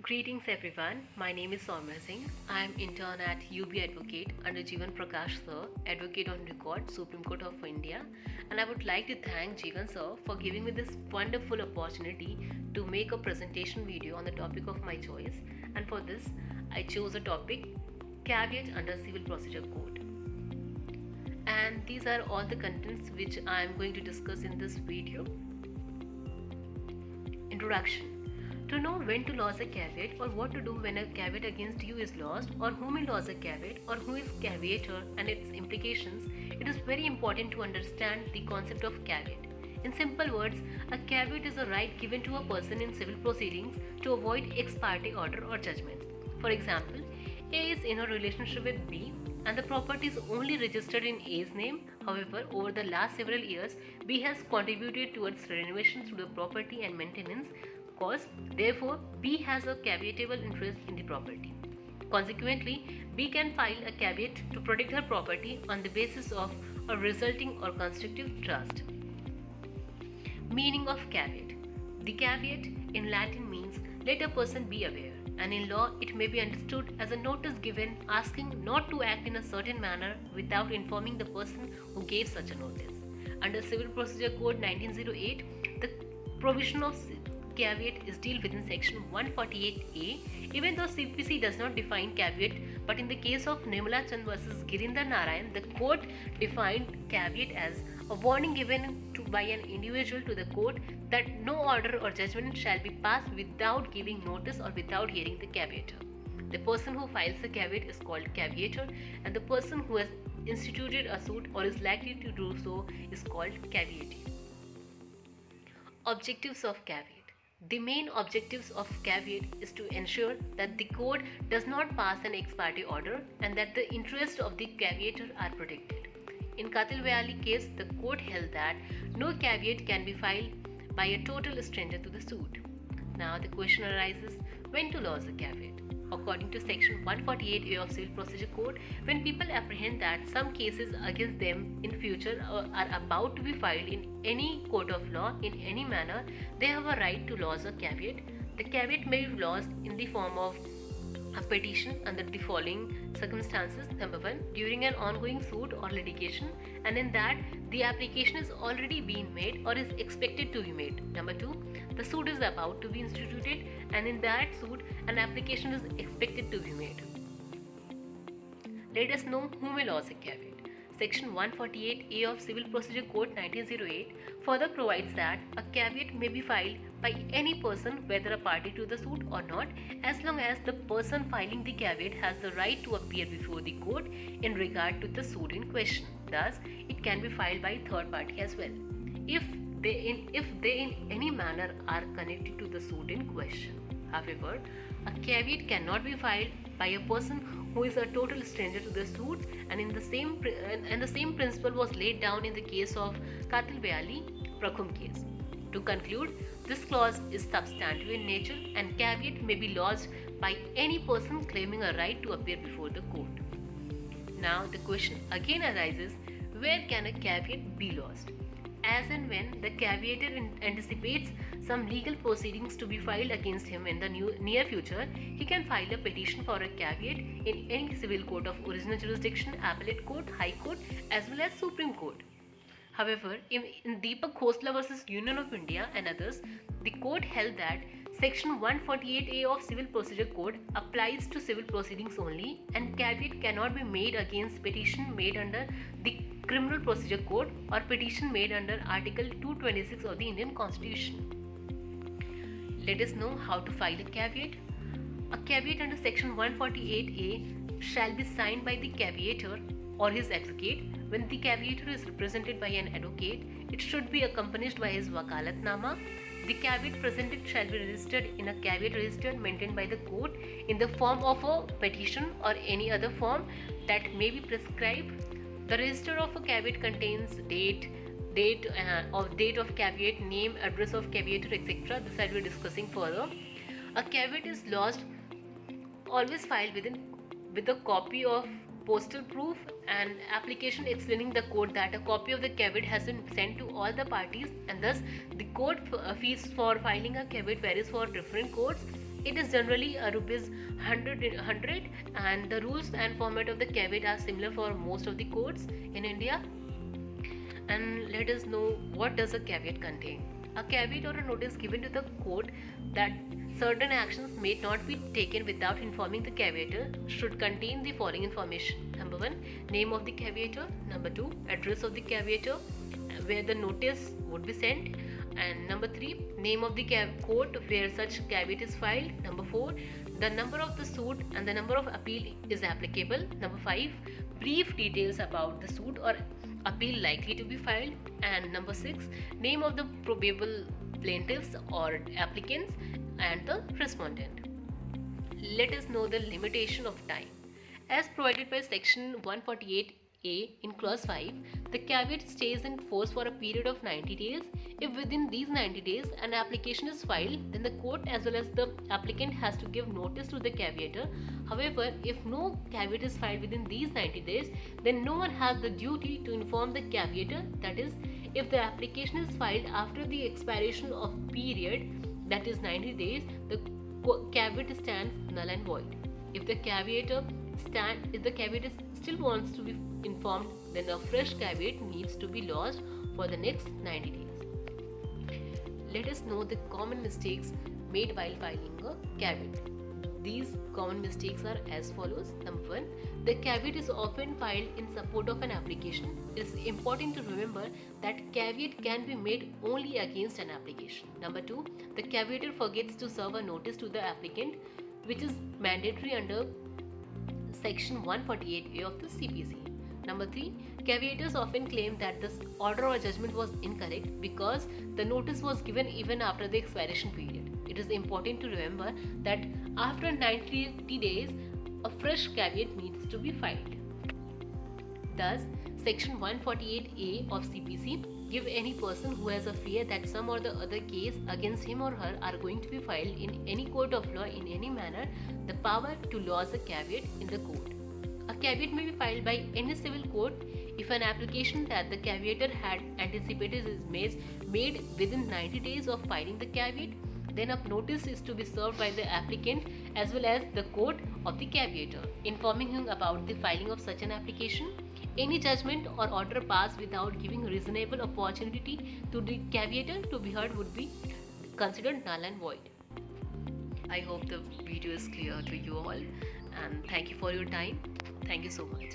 Greetings everyone, my name is Soumya Singh. I am intern at UB Advocate under Jeevan Prakash Sir, Advocate on Record, Supreme Court of India, and I would like to thank Jeevan Sir for giving me this wonderful opportunity to make a presentation video on the topic of my choice. And for this, I chose a topic caveat under Civil Procedure Code. And these are all the contents which I am going to discuss in this video. Introduction. To know when to lodge a caveat or what to do when a caveat against you is lodged or whom will lodge a caveat or who is caveator and its implications, it is very important to understand the concept of caveat. In simple words, a caveat is a right given to a person in civil proceedings to avoid ex parte order or judgments. For example, A is in a relationship with B and the property is only registered in A's name. However, over the last several years, B has contributed towards renovations to the property and maintenance cause. Therefore, B has a caveatable interest in the property. Consequently, B can file a caveat to protect her property on the basis of a resulting or constructive trust. Meaning of caveat. The caveat in Latin means let a person be aware, and in law it may be understood as a notice given asking not to act in a certain manner without informing the person who gave such a notice. Under Civil Procedure Code 1908, the provision of caveat is dealt within section 148A, even though CPC does not define caveat, but in the case of Nirmala Chand vs. Girinder Narayan, the court defined caveat as a warning given by an individual to the court that no order or judgment shall be passed without giving notice or without hearing the caveator. The person who files a caveat is called caveator, and the person who has instituted a suit or is likely to do so is called caveatee. Objectives of caveat. The main objectives of caveat is to ensure that the court does not pass an ex parte order and that the interests of the caveator are protected. In Katil Vyali case, the court held that no caveat can be filed by a total stranger to the suit. Now the question arises, when to lodge the caveat? According to section 148A of Civil Procedure Code, when people apprehend that some cases against them in future are about to be filed in any court of law in any manner, they have a right to lodge a caveat. The caveat may be lodged in the form of a petition under the following circumstances. Number 1, during an ongoing suit or litigation, and in that the application is already being made or is expected to be made. Number 2, the suit is about to be instituted, and in that suit an application is expected to be made. Let us know who will lodge a caveat. Section 148A of Civil Procedure Code 1908 further provides that a caveat may be filed by any person, whether a party to the suit or not, as long as the person filing the caveat has the right to appear before the court in regard to the suit in question. Thus, it can be filed by third party as well, if they in any manner are connected to the suit in question. However, a caveat cannot be filed by a person who is a total stranger to the suit, and the same principle was laid down in the case of Katil Vyali Prakhum case. To conclude, this clause is substantive in nature and caveat may be lodged by any person claiming a right to appear before the court. Now the question again arises, where can a caveat be lodged? As and when the caveator anticipates some legal proceedings to be filed against him in the near future, he can file a petition for a caveat in any civil court of original jurisdiction, appellate court, high court, as well as Supreme Court. However, in Deepak Khosla vs. Union of India and others, the court held that Section 148A of Civil Procedure Code applies to civil proceedings only, and caveat cannot be made against petition made under the Criminal Procedure Code or petition made under Article 226 of the Indian Constitution. Let us know how to file a caveat. A caveat under Section 148A shall be signed by the caveator or his advocate. When the caveator is represented by an advocate, it should be accompanied by his wakalatnama. The caveat presented shall be registered in a caveat register maintained by the court in the form of a petition or any other form that may be prescribed. The register of a caveat contains date of caveat, name, address of caveator, etc. This I will be discussing further. A caveat is lodged always filed with a copy of postal proof and application explaining the court that a copy of the caveat has been sent to all the parties, and thus the court fees for filing a caveat varies for different courts. It is generally a rupees 100, and the rules and format of the caveat are similar for most of the courts in India. And let us know, what does a caveat contain. A caveat or a notice given to the court that certain actions may not be taken without informing the caveator should contain the following information. Number 1, name of the caveator. Number 2, address of the caveator where the notice would be sent. And number 3, name of the court where such caveat is filed. Number 4, the number of the suit and the number of appeal is applicable. Number 5, brief details about the suit or appeal likely to be filed. And number 6, name of the probable plaintiffs or applicants and the respondent. Let us know the limitation of time. As provided by section 148A in clause 5, the caveat stays in force for a period of 90 days. If within these 90 days an application is filed, then the court as well as the applicant has to give notice to the caveator. However, if no caveat is filed within these 90 days, then no one has the duty to inform the caveator. That is, if the application is filed after the expiration of period, that is 90 days, the caveat stands null and void. If the caveator still wants to be informed, then a fresh caveat needs to be lodged for the next 90 days. Let us know the common mistakes made while filing a caveat. These common mistakes are as follows. Number 1, the caveat is often filed in support of an application. It is important to remember that caveat can be made only against an application. Number 2, the caveator forgets to serve a notice to the applicant, which is mandatory under section 148A of the CPC. Number 3, caveators often claim that this order or judgment was incorrect because the notice was given even after the expiration period. It is important to remember that after 90 days, a fresh caveat needs to be filed. Thus, section 148A of CPC give any person who has a fear that some or the other case against him or her are going to be filed in any court of law in any manner the power to lodge a caveat in the court. A caveat may be filed by any civil court if an application that the caveator had anticipated is made within 90 days of filing the caveat. Then a notice is to be served by the applicant as well as the court of the caveator, informing him about the filing of such an application. Any judgment or order passed without giving reasonable opportunity to the caveator to be heard would be considered null and void. I hope the video is clear to you all, and thank you for your time. Thank you so much.